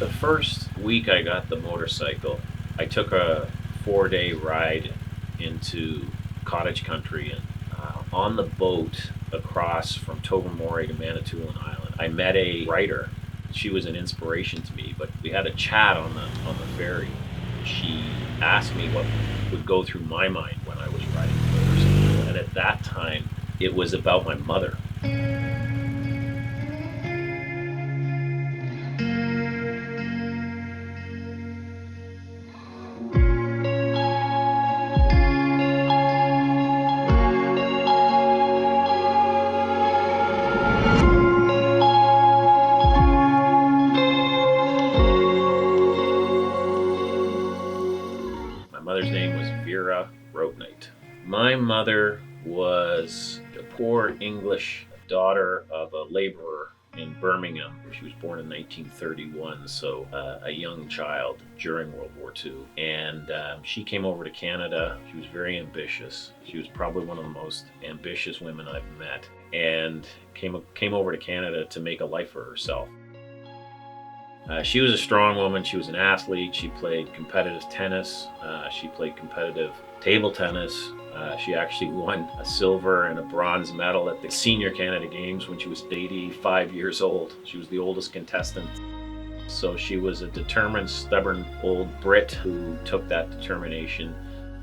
The first week I got the motorcycle, I took a 4-day ride into cottage country, and on the boat across from Tobermory to Manitoulin Island, I met a writer. She was an inspiration to me, but we had a chat on the ferry. She asked me what would go through my mind when I was riding a motorcycle, and at that time, it was about my mother. My mother's name was Vera Roadknight. My mother was a poor English daughter of a laborer in Birmingham. She was born in 1931, so a young child during World War II. And she came over to Canada. She was very ambitious. She was probably one of the most ambitious women I've met, and came over to Canada to make a life for herself. She was a strong woman. She was an athlete. She played competitive tennis. She played competitive table tennis. She actually won a silver and a bronze medal at the Senior Canada Games when she was 85 years old. She was the oldest contestant. So she was a determined, stubborn old Brit who took that determination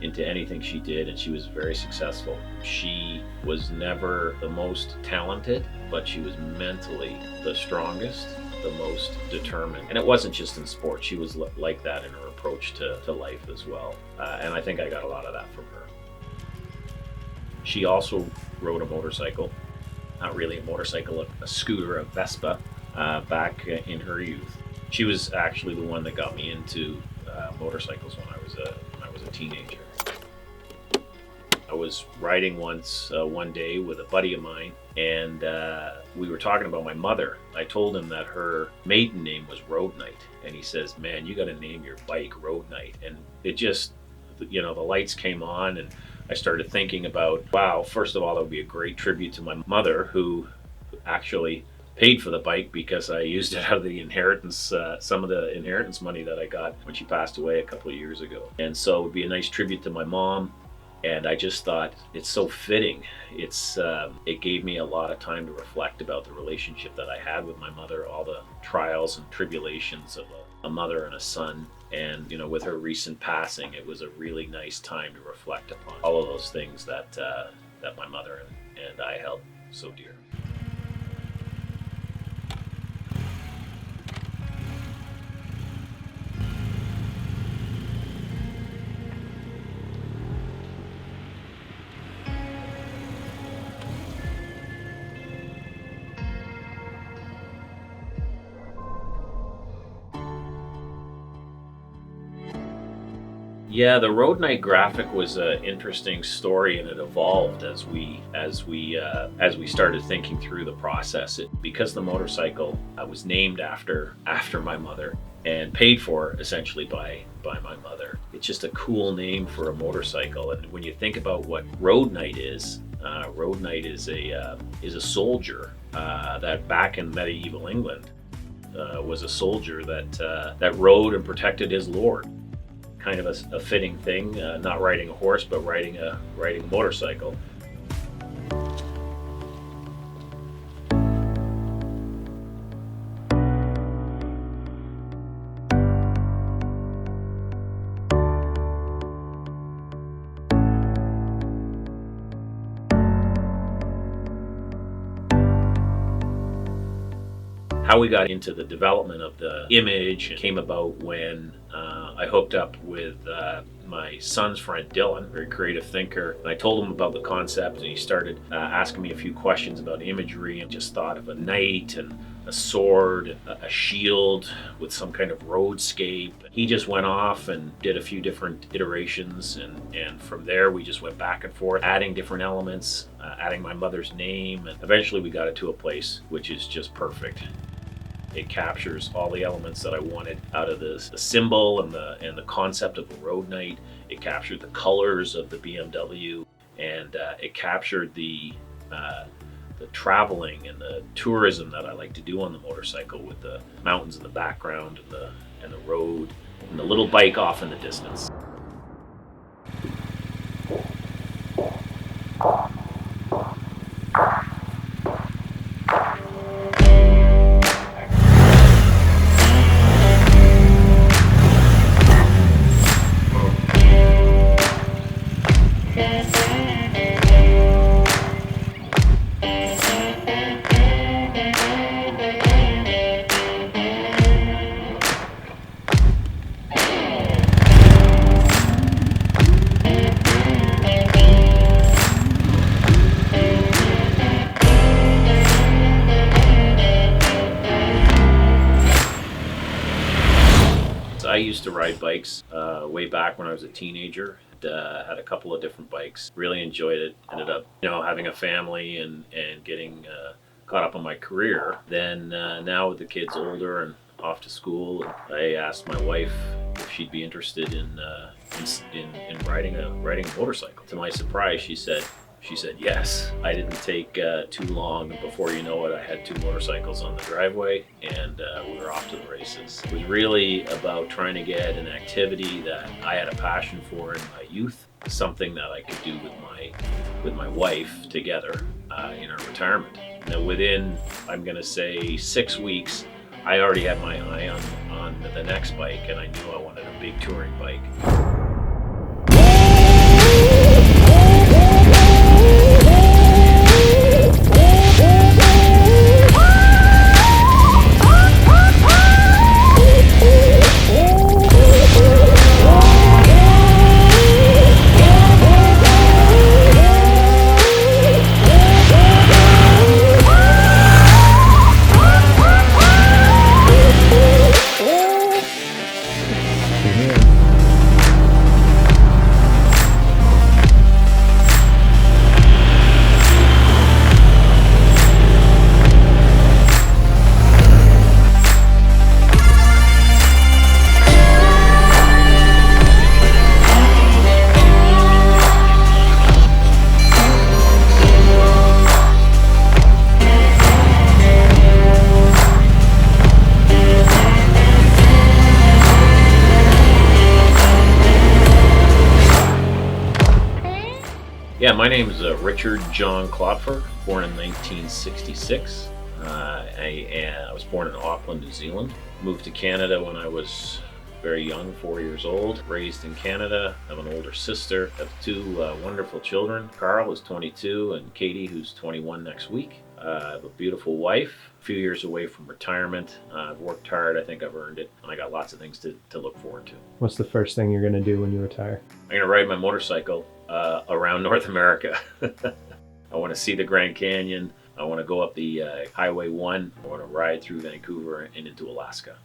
into anything she did, and she was very successful. She was never the most talented, but she was mentally the strongest, the most determined. And it wasn't just in sport. She was like that in her approach to life as well. And I think I got a lot of that from her. She also rode a motorcycle, not really a motorcycle, a scooter, a Vespa, back in her youth. She was actually the one that got me into motorcycles when I was a teenager. I was riding one day with a buddy of mine, and we were talking about my mother. I told him that her maiden name was Roadknight, and he says, "Man, you got to name your bike Roadknight." And it just, the lights came on, and I started thinking about, wow, first of all, that would be a great tribute to my mother, who actually paid for the bike because I used it out of the inheritance, some of the inheritance money that I got when she passed away a couple of years ago. And so it would be a nice tribute to my mom. And I just thought it's so fitting. It gave me a lot of time to reflect about the relationship that I had with my mother, all the trials and tribulations of a mother and a son. And with her recent passing, it was a really nice time to reflect upon all of those things that my mother and I held so dear. Yeah, the Roadknight graphic was an interesting story, and it evolved as we started thinking through the process. Because the motorcycle was named after my mother and paid for essentially by my mother. It's just a cool name for a motorcycle. And when you think about what Roadknight is a soldier that back in medieval England was a soldier that rode and protected his lord. Kind of a fitting thing, not riding a horse, but riding a motorcycle. How we got into the development of the image came about when I hooked up with my son's friend Dylan, very creative thinker, and I told him about the concept, and he started asking me a few questions about imagery, and just thought of a knight and a sword, a shield with some kind of roadscape. He just went off and did a few different iterations, and from there we just went back and forth, adding different elements, adding my mother's name, and eventually we got it to a place which is just perfect. It captures all the elements that I wanted out of this, the symbol and the concept of the Roadknight. It captured the colors of the BMW, and it captured the the traveling and the tourism that I like to do on the motorcycle, with the mountains in the background and the road and the little bike off in the distance. I used to ride bikes way back when I was a teenager. Had a couple of different bikes. Really enjoyed it. Ended up, having a family and getting caught up on my career. Then now with the kids older and off to school, I asked my wife if she'd be interested in riding a motorcycle. To my surprise, she said yes. I didn't take too long. Before you know it, I had 2 motorcycles on the driveway, and we were off to the races. It was really about trying to get an activity that I had a passion for in my youth, something that I could do with my wife together in our retirement. Now, within, I'm going to say, 6 weeks, I already had my eye on the next bike, and I knew I wanted a big touring bike. Yeah, my name is Richard John Klopfer, born in 1966. I was born in Auckland, New Zealand. Moved to Canada when I was very young, 4 years old. Raised in Canada. I have an older sister. I have 2 wonderful children. Carl is 22 and Katie, who's 21 next week. I have a beautiful wife, a few years away from retirement. I've worked hard. I think I've earned it. And I got lots of things to look forward to. What's the first thing you're going to do when you retire? I'm going to ride my motorcycle around North America. I want to see the Grand Canyon. I want to go up the Highway 1. I want to ride through Vancouver and into Alaska.